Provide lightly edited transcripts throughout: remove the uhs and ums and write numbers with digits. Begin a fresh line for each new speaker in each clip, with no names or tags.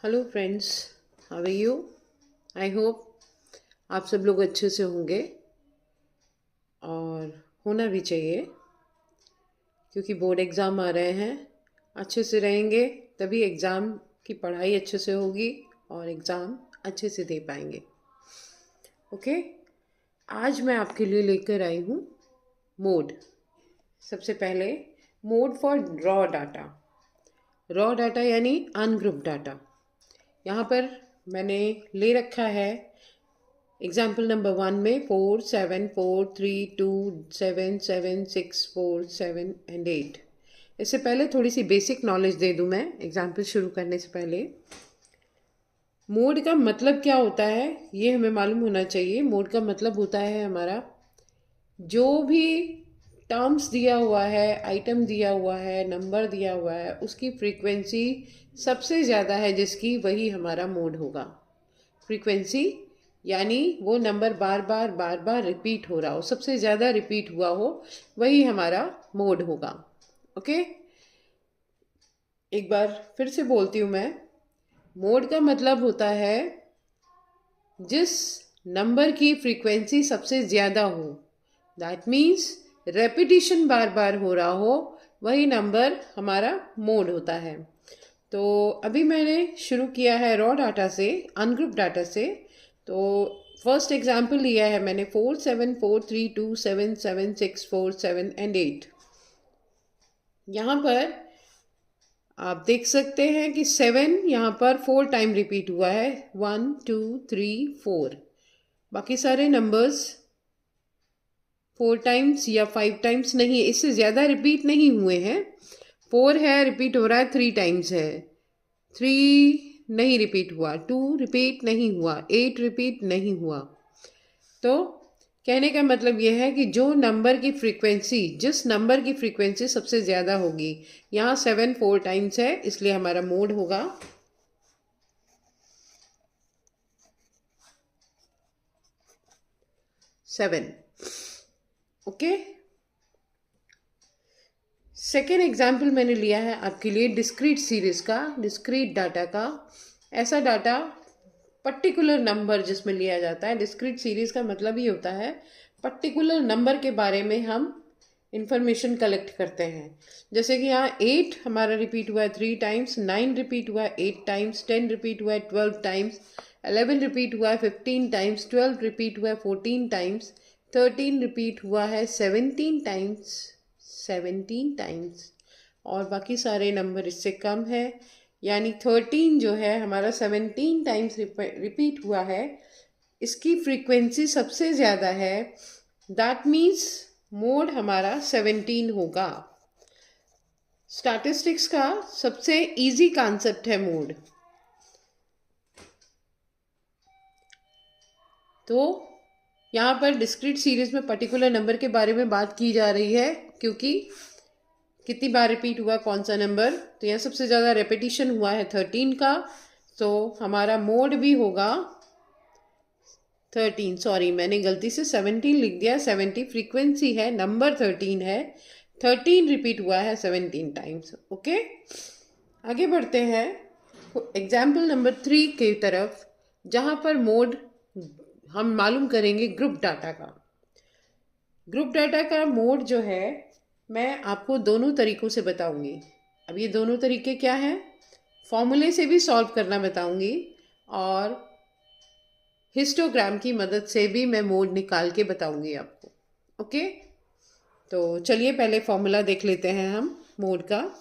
Hello friends, how are you? I hope आप सब लोग अच्छे से होंगे और होना भी चाहिए, क्योंकि बोर्ड एग्ज़ाम आ रहे हैं। अच्छे से रहेंगे तभी एग्ज़ाम की पढ़ाई अच्छे से होगी और एग्ज़ाम अच्छे से दे पाएंगे। ओके, आज मैं आपके लिए लेकर आई हूँ मोड। सबसे पहले मोड फॉर रॉ डाटा यानी अनग्रुप डाटा। यहाँ पर मैंने ले रखा है एग्जाम्पल नंबर 1 में 4, 7, 4, 3, 2, 7, 7, 6, 4, 7 एंड 8। इससे पहले थोड़ी सी बेसिक नॉलेज दे दूँ मैं एग्जाम्पल शुरू करने से पहले। मोड का मतलब क्या होता है ये हमें मालूम होना चाहिए। मोड का मतलब होता है हमारा जो भी टर्म्स दिया हुआ है, आइटम दिया हुआ है, नंबर दिया हुआ है, उसकी फ्रीक्वेंसी सबसे ज़्यादा है जिसकी, वही हमारा मोड होगा। फ्रीक्वेंसी यानी वो नंबर बार बार रिपीट हो रहा हो, सबसे ज़्यादा रिपीट हुआ हो, वही हमारा मोड होगा। ओके, एक बार फिर से बोलती हूँ मैं। मोड का मतलब होता है जिस नंबर की फ्रीक्वेंसी सबसे ज़्यादा हो, दैट मीन्स रेपिटिशन बार बार हो रहा हो, वही नंबर हमारा मोड होता है। तो अभी मैंने शुरू किया है रॉ डाटा से, अनग्रुप डाटा से। तो फर्स्ट एग्जाम्पल लिया है मैंने 4, 7, 4, 3, 2, 7, 7, 6, 4, 7 एंड 8। यहाँ पर आप देख सकते हैं कि 7 यहाँ पर 4 टाइम रिपीट हुआ है, 1, 2, 3, 4। बाकी सारे नंबर्स 4 टाइम्स या 5 टाइम्स नहीं, इससे ज़्यादा रिपीट नहीं हुए हैं। 4 है रिपीट हो रहा है, 3 टाइम्स है, 3 नहीं रिपीट हुआ, 2 रिपीट नहीं हुआ, 8 रिपीट नहीं हुआ। तो कहने का मतलब यह है कि जो नंबर की फ्रीक्वेंसी, जिस नंबर की फ्रीक्वेंसी सबसे ज़्यादा होगी, यहाँ 7 4 टाइम्स है, इसलिए हमारा मोड होगा 7। ओके, सेकेंड एग्जाम्पल मैंने लिया है आपके लिए डिस्क्रीट सीरीज का, डिस्क्रीट डाटा का। ऐसा डाटा पर्टिकुलर नंबर जिसमें लिया जाता है। डिस्क्रीट सीरीज का मतलब ही होता है पर्टिकुलर नंबर के बारे में हम इंफॉर्मेशन कलेक्ट करते हैं। जैसे कि यहाँ 8 हमारा रिपीट हुआ है 3 टाइम्स, 9 रिपीट हुआ है 8 टाइम्स, 10 रिपीट हुआ है 12 टाइम्स, 11 रिपीट हुआ है 15 टाइम्स, 12 रिपीट हुआ है 14 टाइम्स, 13 रिपीट हुआ है 17 टाइम्स और बाकी सारे नंबर इससे कम है। यानी 13 जो है हमारा 17 टाइम्स रिपीट हुआ है, इसकी फ्रीक्वेंसी सबसे ज़्यादा है। दैट मीन्स मोड हमारा 17 होगा। स्टैटिस्टिक्स का सबसे इजी कॉन्सेप्ट है मोड। तो यहाँ पर डिस्क्रीट सीरीज में पर्टिकुलर नंबर के बारे में बात की जा रही है, क्योंकि कितनी बार रिपीट हुआ कौन सा नंबर, तो यहाँ सबसे ज़्यादा रेपिटिशन हुआ है 13 का, तो हमारा मोड भी होगा 13। सॉरी, मैंने गलती से 17 लिख दिया। 70 फ्रीक्वेंसी है, नंबर 13 है, 13 रिपीट हुआ है 17 टाइम्स। ओके, आगे बढ़ते हैं एग्जाम्पल नंबर 3 की तरफ, जहाँ पर मोड हम मालूम करेंगे ग्रुप डाटा का। ग्रुप डाटा का मोड जो है मैं आपको दोनों तरीकों से बताऊंगी। अब ये दोनों तरीके क्या हैं, फॉर्मूले से भी सॉल्व करना बताऊंगी और हिस्टोग्राम की मदद से भी मैं मोड निकाल के बताऊंगी आपको। ओके, तो चलिए पहले फॉर्मूला देख लेते हैं हम मोड का।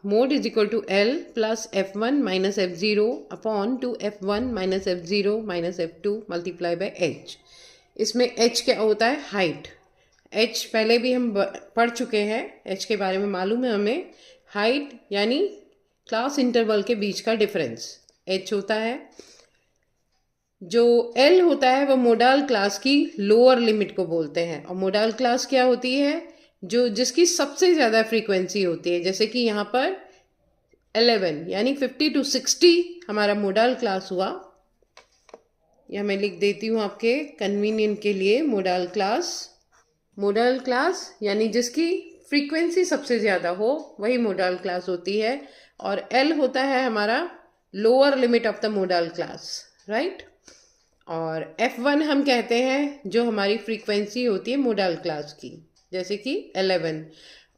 Mode is equal to L plus F1 minus F0 upon 2F1 minus F0 minus F2 multiply by H। इसमें H क्या होता है, हाइट। H पहले भी हम पढ़ चुके हैं, H के बारे में मालूम है हमें। हाइट यानी क्लास इंटरवल के बीच का डिफरेंस H होता है। जो L होता है वो मोडाल क्लास की लोअर लिमिट को बोलते हैं। और मोडाल क्लास क्या होती है, जो जिसकी सबसे ज़्यादा फ्रीक्वेंसी होती है। जैसे कि यहाँ पर 11 यानी 50 to 60 हमारा मोडाल क्लास हुआ। यह मैं लिख देती हूँ आपके कन्वीनियंट के लिए। मोडाल क्लास यानी जिसकी फ्रीक्वेंसी सबसे ज़्यादा हो, वही मोडाल क्लास होती है। और L होता है हमारा lower limit of the model class, right. और F1 हम कहते हैं जो हमारी फ्रीक्वेंसी होती है मोडल क्लास की, जैसे कि 11।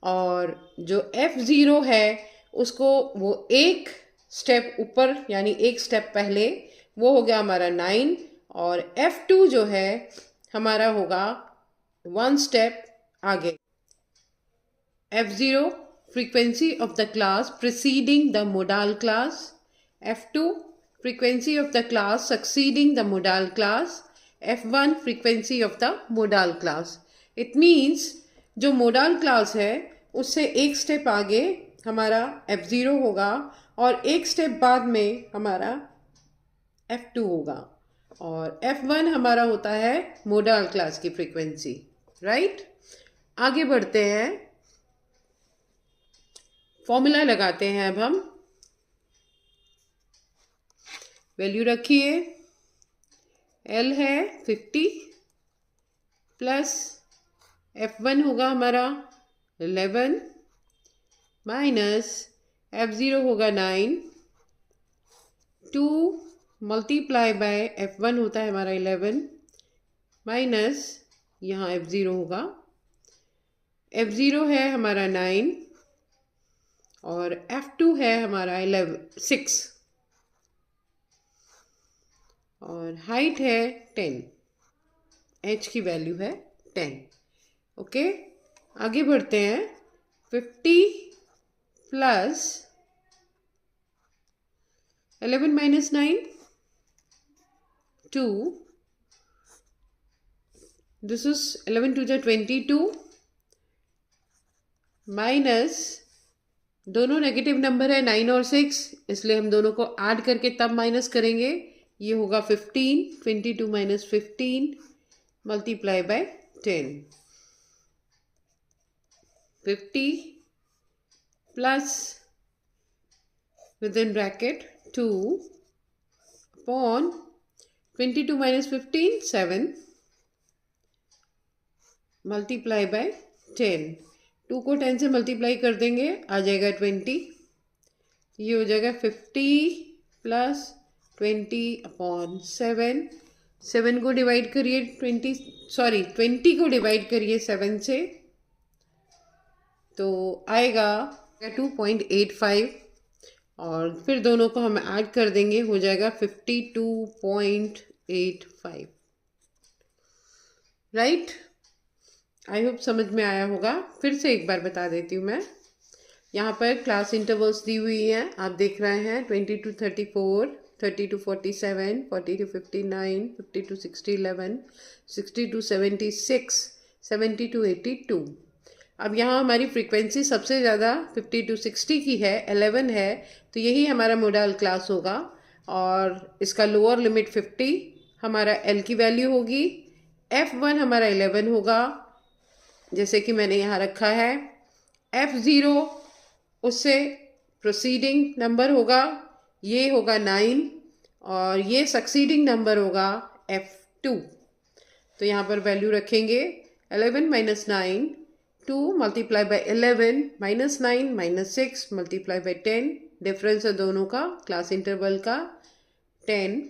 और जो F0 है उसको वो एक स्टेप ऊपर यानी एक स्टेप पहले, वो हो गया हमारा 9। और F2 जो है हमारा होगा 1 स्टेप आगे। F0 frequency of the class preceding the modal class, F2 frequency of the class succeeding the modal class, F1 frequency of the modal class. It means जो modal class है उससे एक स्टेप आगे हमारा F0 होगा और एक स्टेप बाद में हमारा F2 होगा, और F1 हमारा होता है मोडल क्लास की फ्रीक्वेंसी, राइट। आगे बढ़ते हैं, फॉर्मूला लगाते हैं। अब हम वैल्यू रखिए, L है 50 प्लस F1 होगा हमारा 11 माइनस F0 होगा 9, 2 मल्टीप्लाई बाय F1 होता है हमारा 11 माइनस यहाँ F0 होगा, F0 है हमारा 9 और F2 है हमारा 6 और हाइट है 10, H की वैल्यू है 10। ओके, आगे बढ़ते हैं। 50 plus 11 minus 9 2, this is 11 two जा 22 माइनस, दोनों नेगेटिव नंबर है 9 और 6, इसलिए हम दोनों को ऐड करके तब माइनस करेंगे। ये होगा 15, 22 minus 15 multiply by 10, 50 plus with in bracket 2 upon 22 minus 15 7 multiply by 10, 2 को 10 से मल्टीप्लाई कर देंगे आ जाएगा 20, ये हो जाएगा 50 प्लस 20 अपॉन 7, 7 को डिवाइड करिए 20 को डिवाइड करिए 7 से, तो आएगा 2.85 और फिर दोनों को हम ऐड कर देंगे, हो जाएगा 52.85, राइट। आई होप समझ में आया होगा। फिर से एक बार बता देती हूँ मैं, यहाँ पर क्लास इंटरवल्स दी हुई हैं, आप देख रहे हैं 20 to 34, 30 to 47, 40 to 59, 50 to 60, 11, 60 to 76, 70 to 82। अब यहाँ हमारी फ्रीक्वेंसी सबसे ज़्यादा 50 to 60 की है, 11 है, तो यही हमारा मोडल क्लास होगा और इसका लोअर लिमिट 50 हमारा L की वैल्यू होगी, F1 हमारा 11 होगा जैसे कि मैंने यहाँ रखा है, F0 उससे प्रोसीडिंग नंबर होगा, ये होगा 9 और ये सक्सीडिंग नंबर होगा F2। तो यहाँ पर वैल्यू रखेंगे 11 minus 9, 2 multiply by 11 minus 9 minus 6 multiply by 10, difference है दोनों का क्लास इंटरवल का 10,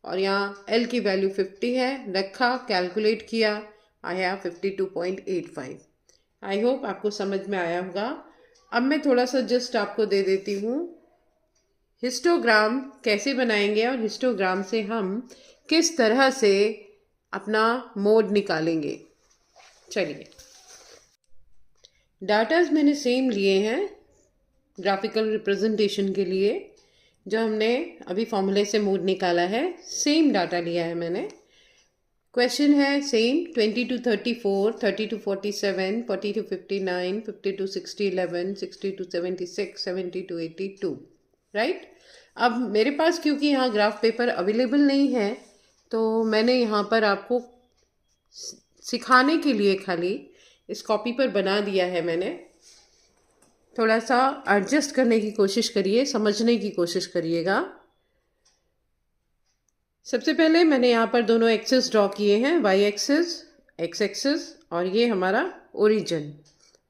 और यहाँ L की वैल्यू 50 है, रखा, कैलकुलेट किया, आया 52.85। आई होप आपको समझ में आया होगा। अब मैं थोड़ा सा जस्ट आपको दे देती हूँ हिस्टोग्राम कैसे बनाएंगे और हिस्टोग्राम से हम किस तरह से अपना मोड निकालेंगे। चलिए, डाटाज मैंने सेम लिए हैं ग्राफिकल रिप्रेजेंटेशन के लिए, जो हमने अभी फॉर्मूले से मोड निकाला है, सेम डाटा लिया है मैंने। क्वेश्चन है same 20 to 34, 30 to 47, 40 to 59, 50 to 60, 11, 60 to 76, 70 to 82, right. अब मेरे पास क्योंकि यहाँ ग्राफ पेपर अवेलेबल नहीं है, तो मैंने यहाँ पर आपको सिखाने के लिए खाली इस कॉपी पर बना दिया है मैंने। थोड़ा सा एडजस्ट करने की कोशिश करिए, समझने की कोशिश करिएगा। सबसे पहले मैंने यहाँ पर दोनों एक्सिस ड्रॉ किए हैं, वाई एक्सिस, एक्स एक्सिस, और ये हमारा ओरिजिन,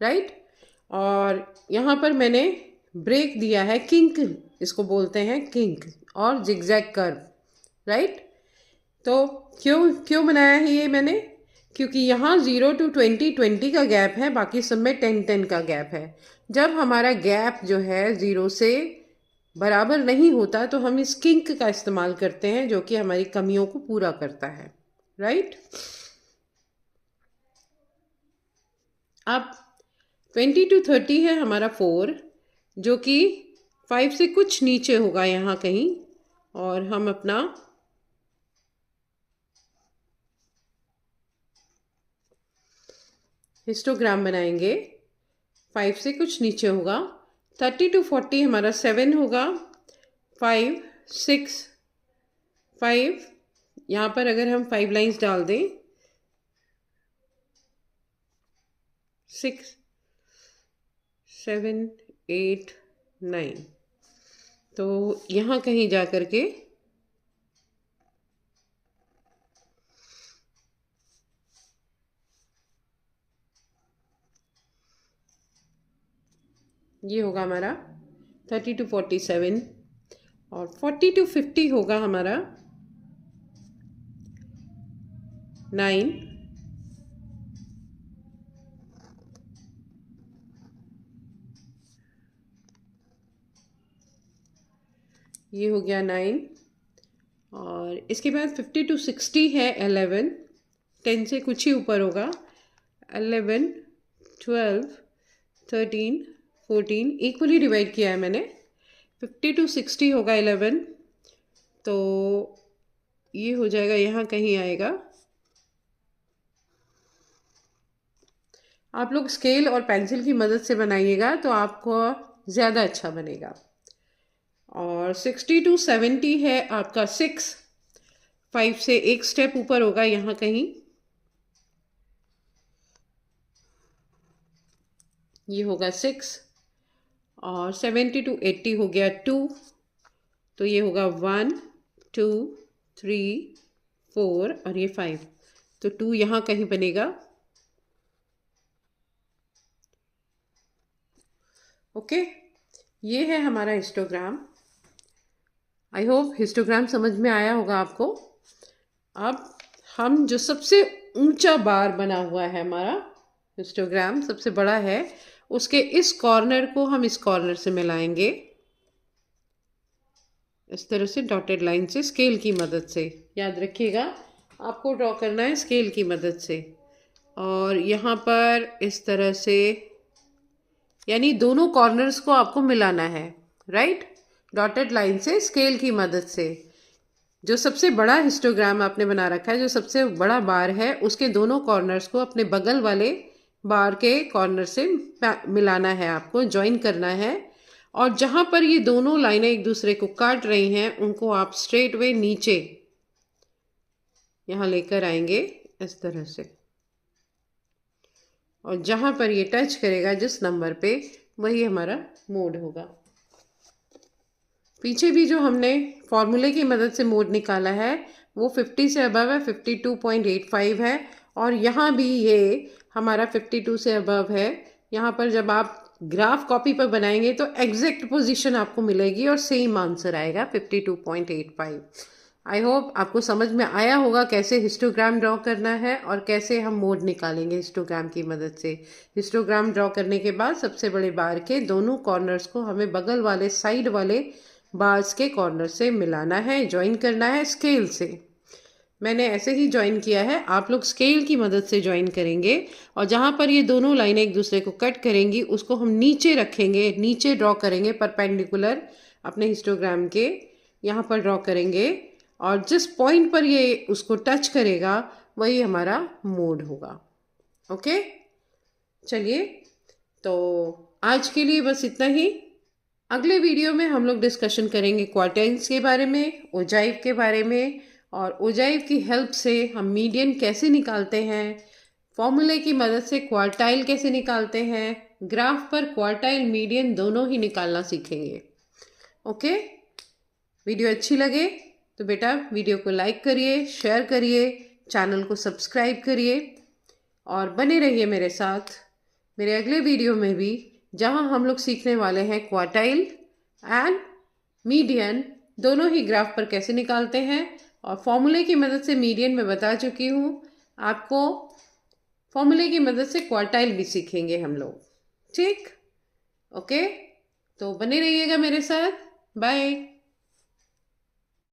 राइट। और यहाँ पर मैंने ब्रेक दिया है, किंक इसको बोलते हैं, किंक और जिगजैग कर्व, राइट। तो क्यों क्यों बनाया है ये मैंने, क्योंकि यहाँ 0 to 20 20 का गैप है, बाकी सब में 10 10 का गैप है। जब हमारा गैप जो है 0 से बराबर नहीं होता तो हम इस किंक का इस्तेमाल करते हैं, जो कि हमारी कमियों को पूरा करता है, राइट। अब 20 to 30 है हमारा 4, जो कि 5 से कुछ नीचे होगा यहाँ कहीं, और हम अपना हिस्टोग्राम बनाएंगे। 5 से कुछ नीचे होगा। 30 to 40 हमारा 7 होगा। 5 6 5, यहाँ पर अगर हम 5 लाइंस डाल दें, 6 7 8 9, तो यहाँ कहीं जा कर के ये होगा हमारा 30 to 47, और 40 to 50 होगा हमारा 9, ये हो गया 9, और इसके बाद 50 to 60 है 11, 10 से कुछ ही ऊपर होगा, 11 12 13 14, इक्वली डिवाइड किया है मैंने। 50 to 60 होगा 11, तो ये हो जाएगा, यहाँ कहीं आएगा। आप लोग स्केल और पेंसिल की मदद से बनाइएगा तो आपको ज़्यादा अच्छा बनेगा। और 60 to 70 है आपका 6, 5 से एक स्टेप ऊपर होगा यहाँ कहीं, ये होगा 6, और 70 to 80 हो गया 2, तो ये होगा 1 2 3 4 और ये 5, तो 2 यहाँ कहीं बनेगा। ओके, ये है हमारा हिस्टोग्राम। आई होप हिस्टोग्राम समझ में आया होगा आपको। अब हम जो सबसे ऊंचा बार बना हुआ है हमारा हिस्टोग्राम, सबसे बड़ा है, उसके इस कॉर्नर को हम इस कॉर्नर से मिलाएंगे, इस तरह से डॉटेड लाइन से, स्केल की मदद से। याद रखिएगा आपको ड्रॉ करना है स्केल की मदद से। और यहाँ पर इस तरह से, यानी दोनों कॉर्नर्स को आपको मिलाना है, राइट, डॉटेड लाइन से, स्केल की मदद से। जो सबसे बड़ा हिस्टोग्राम आपने बना रखा है, जो सबसे बड़ा बार है, उसके दोनों कॉर्नर्स को अपने बगल वाले बार के कॉर्नर से मिलाना है, आपको ज्वाइन करना है। और जहाँ पर ये दोनों लाइनें एक दूसरे को काट रही हैं, उनको आप स्ट्रेट वे नीचे यहाँ लेकर आएंगे इस तरह से, और जहाँ पर ये टच करेगा जिस नंबर पे, वही हमारा मोड होगा। पीछे भी जो हमने फॉर्मूले की मदद से मोड निकाला है वो 50 से अबव है, 52.85 है, और यहाँ भी ये हमारा 52 से अबव है। यहाँ पर जब आप ग्राफ कॉपी पर बनाएंगे तो एग्जैक्ट पोजीशन आपको मिलेगी और सेम आंसर आएगा 52.85। आई होप आपको समझ में आया होगा कैसे हिस्टोग्राम ड्रॉ करना है और कैसे हम मोड निकालेंगे हिस्टोग्राम की मदद से। हिस्टोग्राम ड्रॉ करने के बाद सबसे बड़े बार के दोनों कॉर्नर्स को हमें बगल वाले साइड वाले बार्स के कॉर्नर से मिलाना है, ज्वाइन करना है स्केल से। मैंने ऐसे ही ज्वाइन किया है, आप लोग स्केल की मदद से ज्वाइन करेंगे। और जहाँ पर ये दोनों लाइनें एक दूसरे को कट करेंगी उसको हम नीचे रखेंगे, नीचे ड्रॉ करेंगे, परपेंडिकुलर अपने हिस्टोग्राम के यहाँ पर ड्रॉ करेंगे, और जिस पॉइंट पर ये उसको टच करेगा वही हमारा मोड होगा। ओके, चलिए, तो आज के लिए बस इतना ही। अगले वीडियो में हम लोग डिस्कशन करेंगे क्वार्टाइल्स के बारे में, ओजाइव के बारे में, और ओजाइव की हेल्प से हम मीडियन कैसे निकालते हैं, फॉर्मूले की मदद से क्वार्टाइल कैसे निकालते हैं, ग्राफ पर क्वार्टाइल मीडियन दोनों ही निकालना सीखेंगे। ओके, वीडियो अच्छी लगे तो बेटा वीडियो को लाइक करिए, शेयर करिए, चैनल को सब्सक्राइब करिए, और बने रहिए मेरे साथ। मेरे अगले वीडियो में भी जहां हम लोग सीखने वाले हैं क्वार्टाइल एंड मीडियन दोनों ही ग्राफ पर कैसे निकालते हैं। और फॉर्मूले की मदद से मीडियन में बता चुकी हूँ आपको, फॉर्मूले की मदद से क्वार्टाइल भी सीखेंगे हम लोग। ठीक, ओके, तो बने रहिएगा मेरे साथ। बाय।